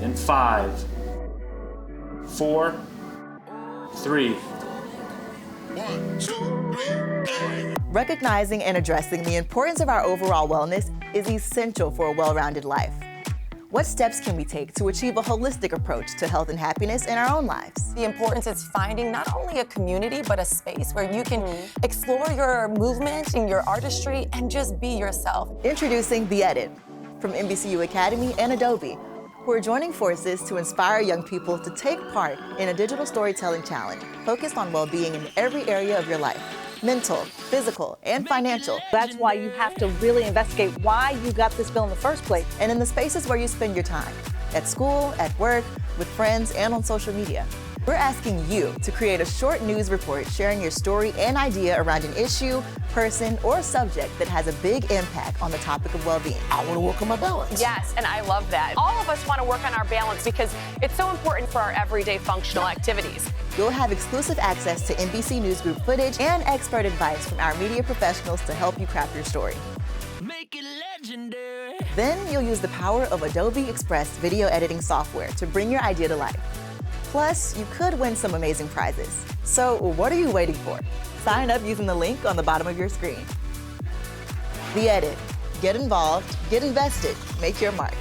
in 5, 4, 3. Recognizing and addressing the importance of our overall wellness is essential for a well-rounded life. What steps can we take to achieve a holistic approach to health and happiness in our own lives? The importance is finding not only a community, but a space where you can explore your movement and your artistry and just be yourself. Introducing The Edit from NBCU Academy and Adobe, who are joining forces to inspire young people to take part in a digital storytelling challenge focused on well-being in every area of your life. Mental, physical, and financial. That's why you have to really investigate why you got this bill in the first place. And in the spaces where you spend your time, at school, at work, with friends, and on social media. We're asking you to create a short news report sharing your story and idea around an issue, person, or subject that has a big impact on the topic of well-being. I want to work on my balance. Yes, and I love that. All of us want to work on our balance because it's so important for our everyday functional activities. You'll have exclusive access to NBC News Group footage and expert advice from our media professionals to help you craft your story. Make it legendary. Then you'll use the power of Adobe Express video editing software to bring your idea to life. Plus, you could win some amazing prizes. So what are you waiting for? Sign up using the link on the bottom of your screen. The Edit. Get involved, get invested, make your mark.